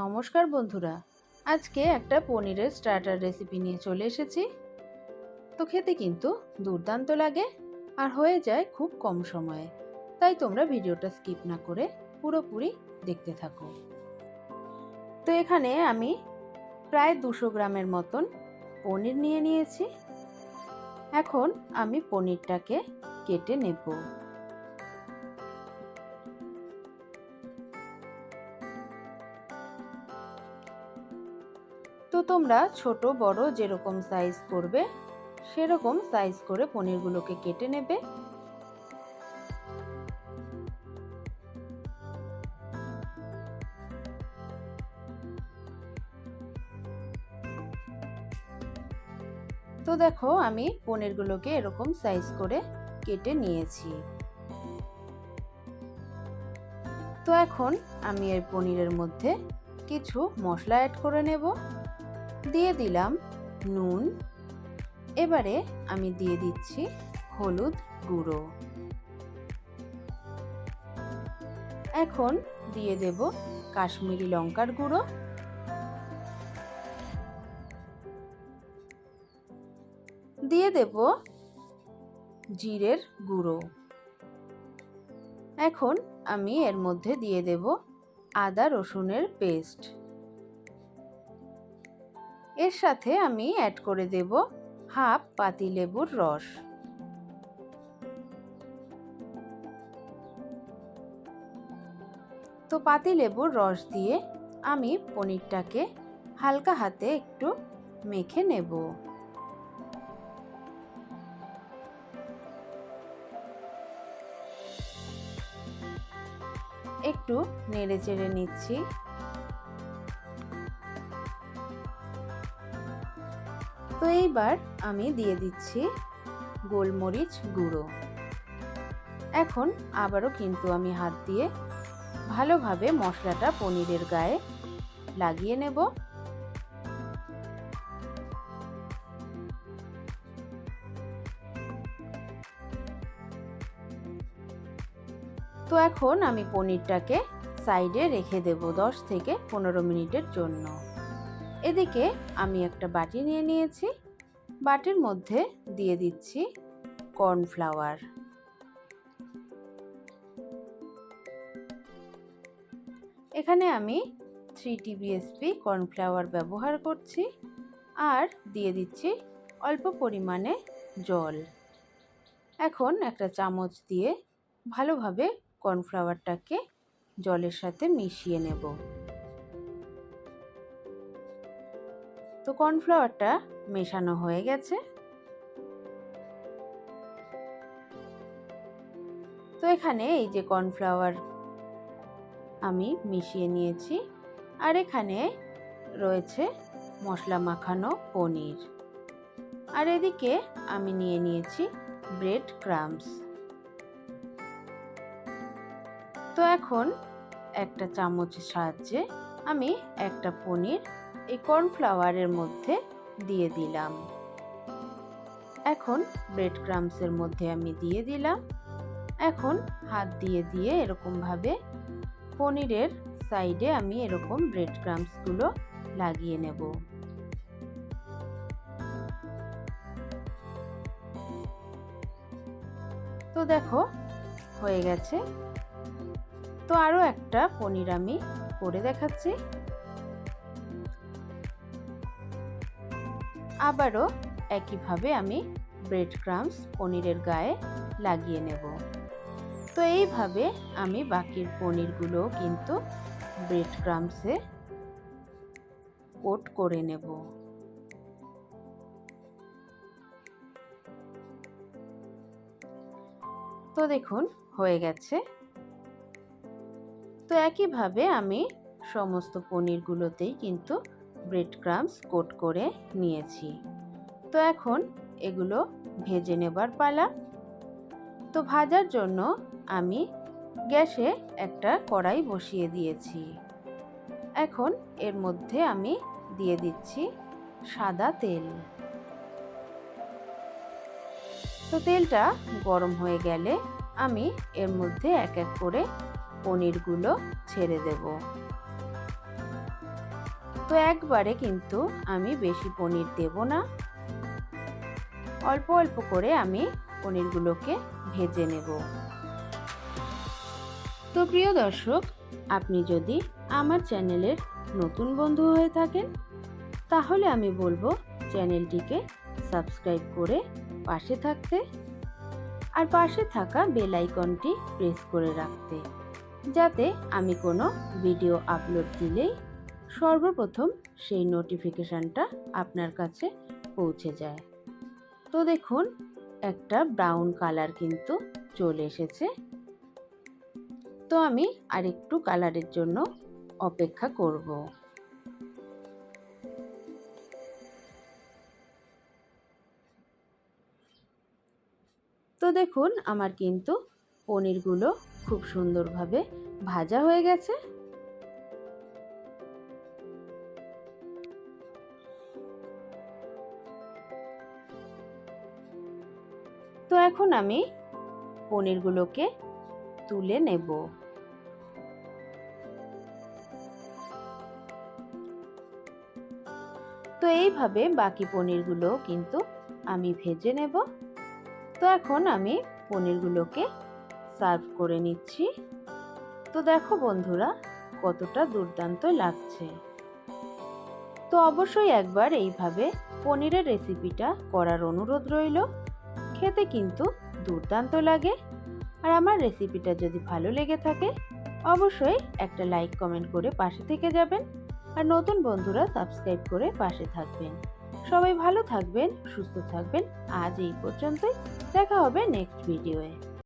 নমস্কার বন্ধুরা, আজকে একটা পনিরের স্টার্টার রেসিপি নিয়ে চলে এসেছি। তো খেতে কিন্তু দুর্দান্ত লাগে আর হয়ে যায় খুব কম সময়ে। তাই তোমরা ভিডিওটা স্কিপ না করে পুরোপুরি দেখতে থাকো। তো এখানে আমি প্রায় 200 গ্রামের মতন পনির নিয়ে নিয়েছি। এখন আমি পনিরটাকে কেটে নেব। তো তোমরা ছোট বড় যেরকম সাইজ করবে সেরকম সাইজ করে পনিরগুলোকে কেটে নেবে। তো দেখো আমি পনিরগুলোকে এরকম সাইজ করে কেটে নিয়েছি। তো এখন আমি এই পনিরের মধ্যে কিছু মশলা অ্যাড করে নেব। দিয়ে দিলাম নুন, এবারে আমি দিয়ে দিচ্ছি হলুদ গুঁড়ো, এখন দিয়ে দেব কাশ্মীরি লঙ্কার গুঁড়ো, দিয়ে দেব জিরের গুঁড়ো। এখন আমি এর মধ্যে দিয়ে দেব আদা রসুনের পেস্ট। এর সাথে আমি অ্যাড করে দেব হাফ পাতিলেবুর রস। তো পাতিলেবুর রস দিয়ে আমি পনিরটাকে হালকা হাতে একটু মেখে নেব। একটু নেড়ে চেড়ে নিচ্ছি। তো এইবার আমি দিয়ে দিচ্ছি গোলমরিচ গুঁড়ো। এখন আবারও কিন্তু আমি হাত দিয়ে ভালোভাবে মশলাটা পনিরের গায়ে লাগিয়ে নেব। তো এখন আমি পনিরটাকে সাইডে রেখে দেব 10 থেকে 15 মিনিটের জন্য। এদিকে আমি একটা বাটি নিয়ে নিয়েছি, বাটির মধ্যে দিয়ে দিচ্ছি কর্নফ্লাওয়ার। এখানে আমি 3 TBSP কর্নফ্লাওয়ার ব্যবহার করছি আর দিয়ে দিচ্ছি অল্প পরিমাণে জল। এখন একটা চামচ দিয়ে ভালোভাবে কর্নফ্লাওয়ারটাকে জলের সাথে মিশিয়ে নেব। তো কর্নফ্লাওয়ারটা মেশানো হয়ে গেছে। তো এখানে এই যে কর্নফ্লাওয়ার আমি মিশিয়ে নিয়েছি আর এখানে রয়েছে মশলা মাখানো পনির, আর এদিকে আমি নিয়ে নিয়েছি ব্রেড ক্রাম্বস। তো এখন একটা চামচের সাহায্যে আমি একটা পনির এই কর্নফ্লাওয়ারের মধ্যে দিয়ে দিলাম। এখন ব্রেড ক্রাম্বসের মধ্যে আমি দিয়ে দিলাম। এখন হাত দিয়ে দিয়ে এরকমভাবে পনিরের সাইডে আমি এরকম ব্রেড ক্রাম্বসগুলো লাগিয়ে নেব। তো দেখো হয়ে গেছে। তো আরও একটা পনির আমি করে দেখাচ্ছি। আবারও একইভাবে আমি ব্রেড ক্রাম্বস পনিরের গায়ে লাগিয়ে নেব। তো এইভাবে আমি বাকির পনিরগুলো কিন্তু ব্রেড ক্রাম্বসে কোট করে নেব। তো দেখুন হয়ে গেছে। তো একইভাবে আমি সমস্ত পনিরগুলোতেই কিন্তু ব্রেড ক্রাম্বস কোট করে নিয়েছি। তো এখন এগুলো ভেজে নেবার পালা। তো ভাজার জন্য আমি গ্যাসে একটা কড়াই বসিয়ে দিয়েছি। এখন এর মধ্যে আমি দিয়ে দিচ্ছি সাদা তেল। তো তেলটা গরম হয়ে গেলে আমি এর মধ্যে এক এক করে পনিরগুলো ছেড়ে দেব। তো একবারে কিন্তু আমি বেশি পনির দেব না, অল্প অল্প করে আমি পনিরগুলোকে ভেজে নেব। তো প্রিয় দর্শক, আপনি যদি আমার চ্যানেলের নতুন বন্ধু হয়ে থাকেন তাহলে আমি বলবো চ্যানেলটিকে সাবস্ক্রাইব করে পাশে থাকতে, আর পাশে থাকা বেল আইকনটি প্রেস করে রাখতে, যাতে আমি কোনো ভিডিও আপলোড দিলেই সর্বপ্রথম সেই নোটিফিকেশানটা আপনার কাছে পৌঁছে যায়। তো দেখুন, একটা ব্রাউন কালার কিন্তু চলে এসেছে। তো আমি আরেকটু কালারের জন্য অপেক্ষা করব। তো দেখুন, আমার কিন্তু পনিরগুলো খুব সুন্দরভাবে ভাজা হয়ে গেছে। তো এখন আমি পনিরগুলোকে তুলে নেব। তো এইভাবে বাকি পনিরগুলো কিন্তু আমি ভেজে নেব। তো এখন আমি পনিরগুলোকে সার্ভ করে নিচ্ছি। তো দেখো বন্ধুরা, কতটা দুর্দান্ত লাগছে। তো অবশ্যই একবার এইভাবে পনিরের রেসিপিটা করার অনুরোধ রইল। খেতে কিন্তু দুর্দান্ত লাগে। আর আমার রেসিপিটা যদি ভালো লেগে থাকে অবশ্যই একটা লাইক কমেন্ট করে পাশে থেকে যাবেন, আর নতুন বন্ধুরা সাবস্ক্রাইব করে পাশে থাকবেন। সবাই ভালো থাকবেন, সুস্থ থাকবেন। আজ এই পর্যন্তই, দেখা হবে নেক্সট ভিডিওয়ে।